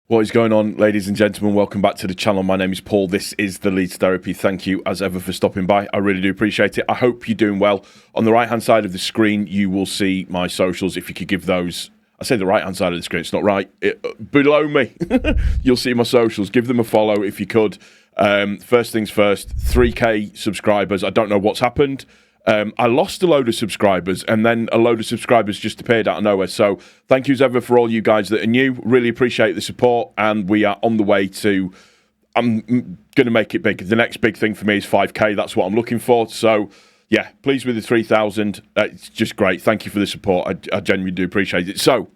What is going on, ladies and gentlemen? Welcome back to the channel. My name is Paul. This is the Leeds Therapy. Thank you, as ever, for stopping by. I really do appreciate it. I hope you're doing well. On the right-hand side of the screen, you will see my socials. If you could give those... I say the right-hand side of the screen. It's not right. Below me, you'll see my socials. Give them a follow if you could. First things first, 3K subscribers. I don't know what's happened. I lost a load of subscribers, and then a load of subscribers just appeared out of nowhere. So thank you as ever for all you guys that are new. Really appreciate the support, and we are on the way to... I'm going to make it big. The next big thing for me is 5K. That's what I'm looking for. So, yeah, pleased with the 3,000. It's just great. Thank you for the support. I genuinely do appreciate it. So,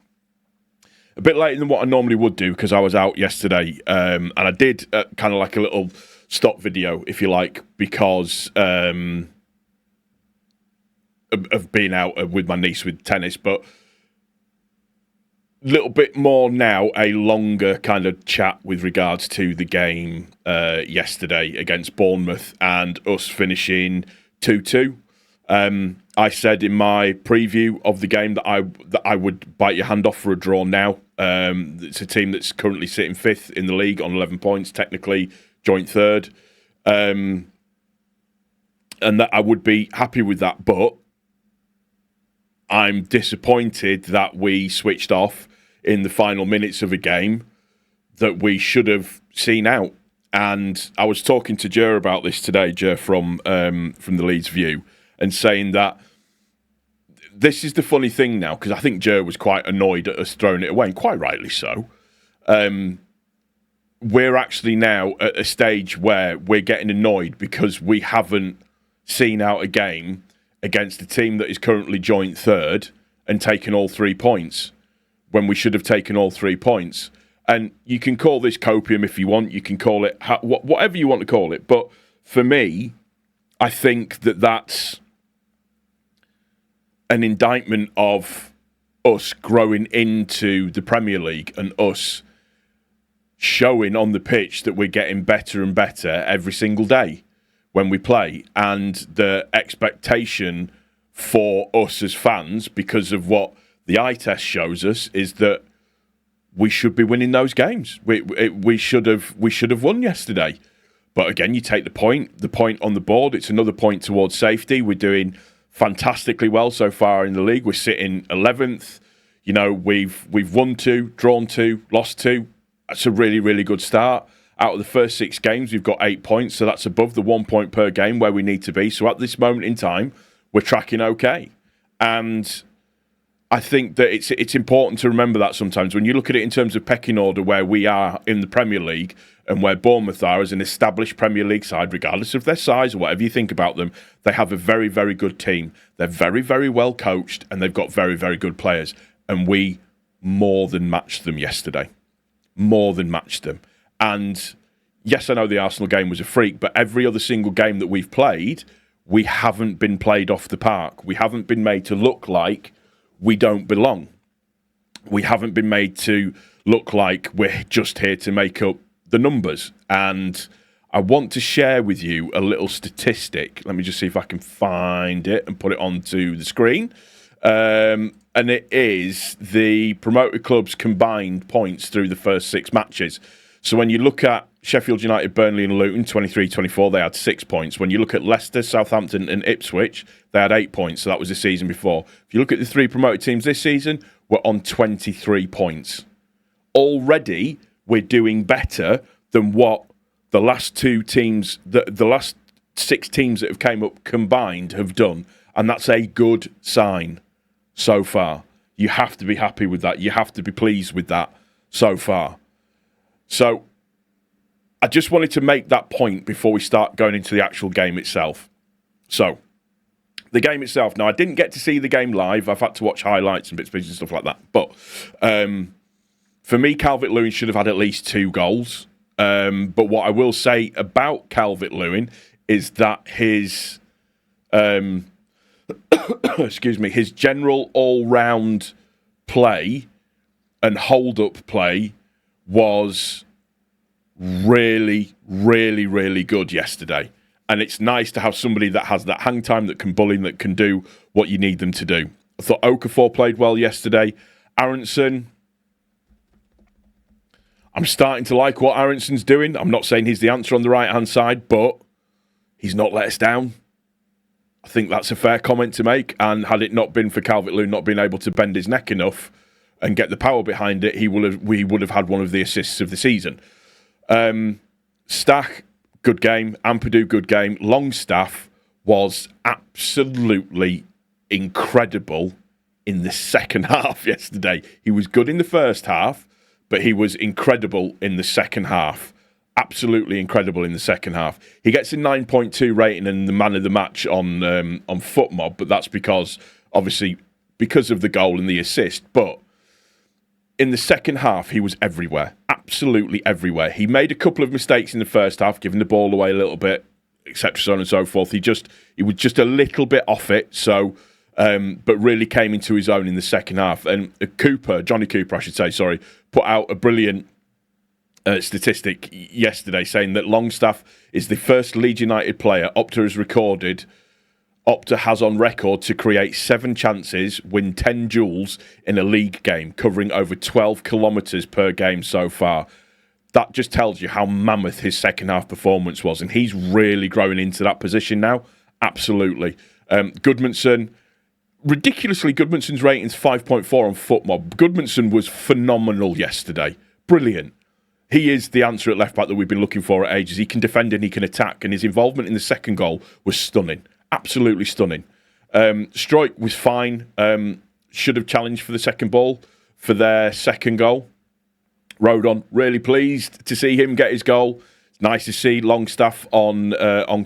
a bit later than what I normally would do, because I was out yesterday, and I did kind of like a little stop video, if you like, because... of being out with my niece with tennis, but a little bit more now, a longer kind of chat with regards to the game yesterday against Bournemouth and us finishing 2-2. I said in my preview of the game that I would bite your hand off for a draw now. It's a team that's currently sitting 5th in the league on 11 points, technically joint 3rd. And that I would be happy with that, but I'm disappointed that we switched off in the final minutes of a game that we should have seen out. And I was talking to Jer about this today, Jer from the Leeds View, and saying that this is the funny thing now, because I think Jer was quite annoyed at us throwing it away, and quite rightly so. We're actually now at a stage where we're getting annoyed because we haven't seen out a game against a team that is currently joint 3rd and taken all 3 points when we should have taken all 3 points. And you can call this copium if you want. You can call it whatever you want to call it. But for me, I think that that's an indictment of us growing into the Premier League and us showing on the pitch that we're getting better and better every single day when we play, and the expectation for us as fans, because of what the eye test shows us, is that we should be winning those games. We should have won yesterday. But again, you take the point on the board. It's another point towards safety. We're doing fantastically well so far in the league. We're sitting 11th. You know, we've won 2, drawn 2, lost 2. That's a really, really good start. Out of the first 6 games, we've got 8 points, so that's above the 1 point per game where we need to be. So at this moment in time, we're tracking okay. And I think that it's important to remember that sometimes. When you look at it in terms of pecking order, where we are in the Premier League and where Bournemouth are as an established Premier League side, regardless of their size or whatever you think about them, they have a very, very good team. They're very, very well coached, and they've got very, very good players. And we more than matched them yesterday. More than matched them. And yes, I know the Arsenal game was a freak, but every other single game that we've played, we haven't been played off the park. We haven't been made to look like we don't belong. We haven't been made to look like we're just here to make up the numbers. And I want to share with you a little statistic. Let me just see if I can find it and put it onto the screen. And it is the promoted clubs' combined points through the first 6 matches. So when you look at Sheffield United, Burnley and Luton, 23-24, they had 6 points. When you look at Leicester, Southampton and Ipswich, they had 8 points. So that was the season before. If you look at the 3 promoted teams this season, we're on 23 points. Already, we're doing better than what the last 2 teams, the last 6 teams that have came up combined have done. And that's a good sign so far. You have to be happy with that. You have to be pleased with that so far. So, I just wanted to make that point before we start going into the actual game itself. So, the game itself. Now, I didn't get to see the game live. I've had to watch highlights and bits and pieces and stuff like that. But for me, Calvert-Lewin should have had at least 2 goals. But what I will say about Calvert-Lewin is that his, his general all-round play and hold-up play was really, really, really good yesterday. And it's nice to have somebody that has that hang time, that can bully, that can do what you need them to do. I thought Okafor played well yesterday. Aronson, I'm starting to like what Aronson's doing. I'm not saying he's the answer on the right-hand side, but he's not let us down. I think that's a fair comment to make. And had it not been for Calvert-Lewin not being able to bend his neck enough and get the power behind it, we would have had one of the assists of the season. Stack, good game. Ampadu, good game. Longstaff was absolutely incredible in the second half yesterday. He was good in the first half, but he was incredible in the second half. Absolutely incredible in the second half. He gets a 9.2 rating and the man of the match on FootMob, but that's because of the goal and the assist. But in the second half, he was everywhere, absolutely everywhere. He made a couple of mistakes in the first half, giving the ball away a little bit, etc., so on and so forth. He was just a little bit off it. So, but really came into his own in the second half. And Johnny Cooper, I should say, sorry, put out a brilliant statistic yesterday saying that Longstaff is the first Leeds United player Opta has on record to create 7 chances, win 10 duels in a league game, covering over 12 kilometres per game so far. That just tells you how mammoth his second half performance was, and he's really growing into that position now. Absolutely. Goodmanson, ridiculously, Goodmanson's rating's 5.4 on FootMob. Goodmanson was phenomenal yesterday. Brilliant. He is the answer at left-back that we've been looking for at ages. He can defend and he can attack, and his involvement in the second goal was stunning. Absolutely stunning. Struijk was fine. Should have challenged for the second ball for their second goal. Rodon, really pleased to see him get his goal. It's nice to see Longstaff on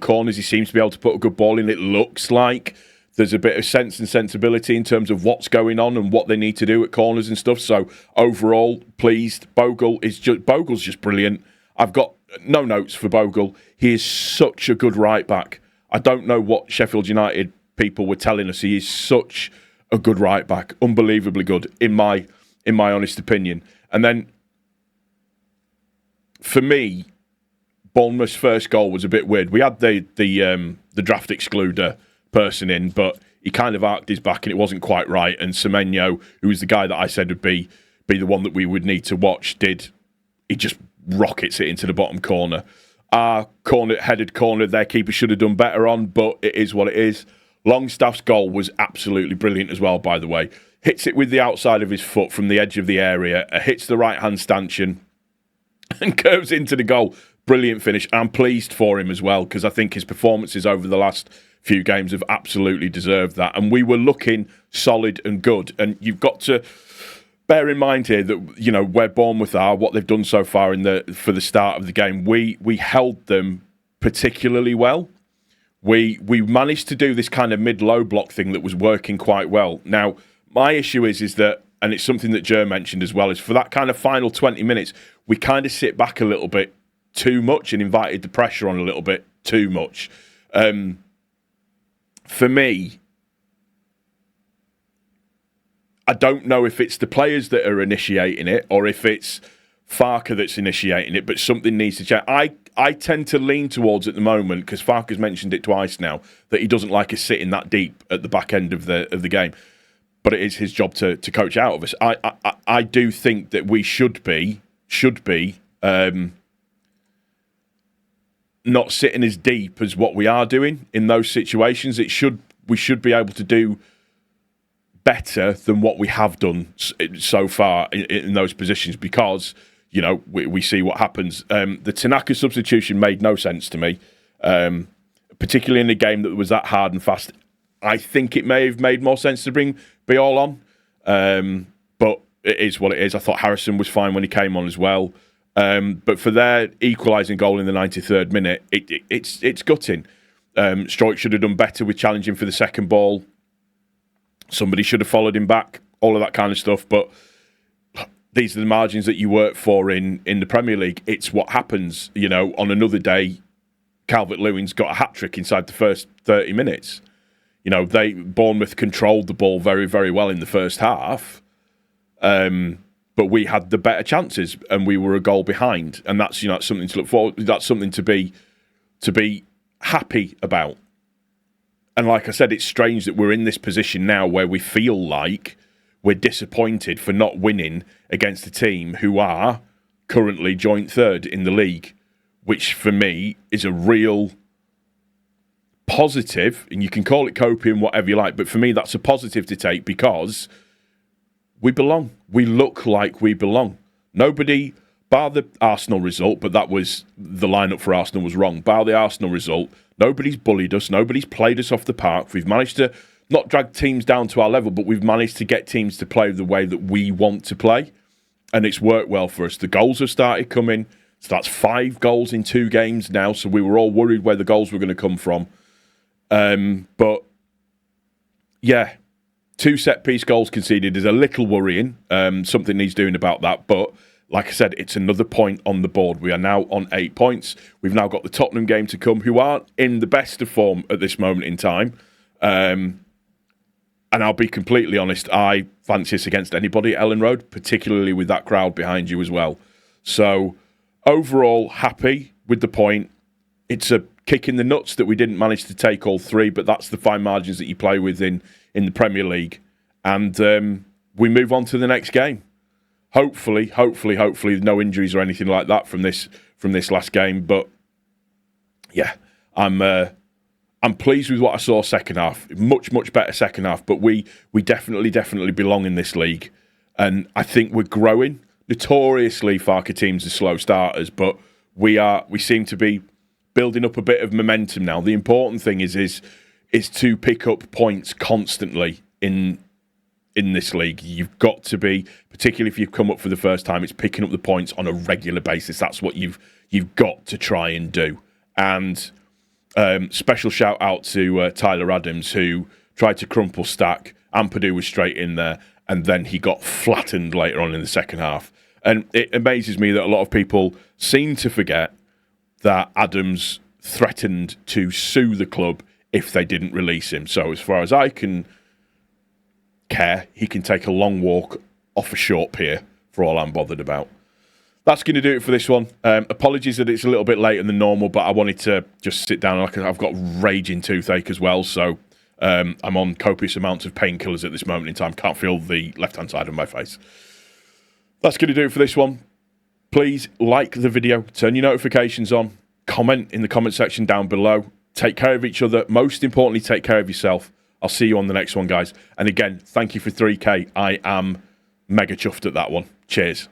corners. He seems to be able to put a good ball in. It looks like there's a bit of sense and sensibility in terms of what's going on and what they need to do at corners and stuff. So overall, pleased. Bogle's just brilliant. I've got no notes for Bogle. He is such a good right back. I don't know what Sheffield United people were telling us. He is such a good right back, unbelievably good in my honest opinion. And then for me, Bournemouth's first goal was a bit weird. We had the draft excluder person in, but he kind of arced his back and it wasn't quite right. And Semenyo, who was the guy that I said would be the one that we would need to watch, he just rockets it into the bottom corner. Our headed corner, their keeper should have done better on, but it is what it is. Longstaff's goal was absolutely brilliant as well, by the way. Hits it with the outside of his foot from the edge of the area, hits the right-hand stanchion and curves into the goal. Brilliant finish. I'm pleased for him as well, because I think his performances over the last few games have absolutely deserved that. And we were looking solid and good. And you've got to bear in mind here that, you know, where Bournemouth are, what they've done so far for the start of the game, we held them particularly well. We managed to do this kind of mid-low block thing that was working quite well. Now, my issue is that, and it's something that Jer mentioned as well, is for that kind of final 20 minutes, we kind of sit back a little bit too much and invited the pressure on a little bit too much. For me, I don't know if it's the players that are initiating it or if it's Farke that's initiating it, but something needs to change. I tend to lean towards at the moment, because Farke's mentioned it twice now, that he doesn't like us sitting that deep at the back end of the game. But it is his job to coach out of us. I do think that we should be not sitting as deep as what we are doing in those situations. We should be able to do better than what we have done so far in those positions, because, you know, we see what happens. The Tanaka substitution made no sense to me, particularly in a game that was that hard and fast. I think it may have made more sense to bring Biol on, but it is what it is. I thought Harrison was fine when he came on as well. But for their equalising goal in the 93rd minute, it's gutting. Struijk should have done better with challenging for the second ball. Somebody should have followed him back, all of that kind of stuff. But these are the margins that you work for in the Premier League. It's what happens. You know, on another day, Calvert-Lewin's got a hat-trick inside the first 30 minutes. You know, Bournemouth controlled the ball very, very well in the first half. But we had the better chances and we were a goal behind. And that's, you know, something to look forward. That's something to be happy about. And like I said, it's strange that we're in this position now where we feel like we're disappointed for not winning against a team who are currently joint third in the league, which for me is a real positive, and you can call it copium, whatever you like, but for me that's a positive to take because we belong. We look like we belong. Nobody, bar the Arsenal result, but that was, the lineup for Arsenal was wrong. Bar the Arsenal result, nobody's bullied us, nobody's played us off the park. We've managed to not drag teams down to our level, but we've managed to get teams to play the way that we want to play, and it's worked well for us. The goals have started coming, so that's 5 goals in 2 games now, so we were all worried where the goals were going to come from. But yeah, 2 set-piece goals conceded is a little worrying. Something needs doing about that. But like I said, it's another point on the board. We are now on 8 points. We've now got the Tottenham game to come, who aren't in the best of form at this moment in time. And I'll be completely honest, I fancy us against anybody at Ellen Road, particularly with that crowd behind you as well. So overall, happy with the point. It's a kick in the nuts that we didn't manage to take all 3, but that's the fine margins that you play with in the Premier League. And we move on to the next game. Hopefully, no injuries or anything like that from this last game. But yeah, I'm pleased with what I saw second half. Much better second half. But we definitely belong in this league, and I think we're growing. Notoriously, Farke teams are slow starters, but we seem to be building up a bit of momentum now. The important thing is to pick up points constantly in this league. You've got to be, particularly if you've come up for the first time, it's picking up the points on a regular basis. That's what you've got to try and do. And special shout out to Tyler Adams, who tried to crumple stack. Ampadu was straight in there, and then he got flattened later on in the second half. And it amazes me that a lot of people seem to forget that Adams threatened to sue the club if they didn't release him. So as far as I can care, he can take a long walk off a short pier for all I'm bothered about. That's going to do it for this one. Apologies that it's a little bit later than normal, but I wanted to just sit down. I've got raging toothache as well, so I'm on copious amounts of painkillers at this moment in time. Can't feel the left-hand side of my face. That's going to do it for this one. Please like the video, turn your notifications on, comment in the comment section down below. Take care of each other. Most importantly, take care of yourself. I'll see you on the next one, guys. And again, thank you for 3K. I am mega chuffed at that one. Cheers.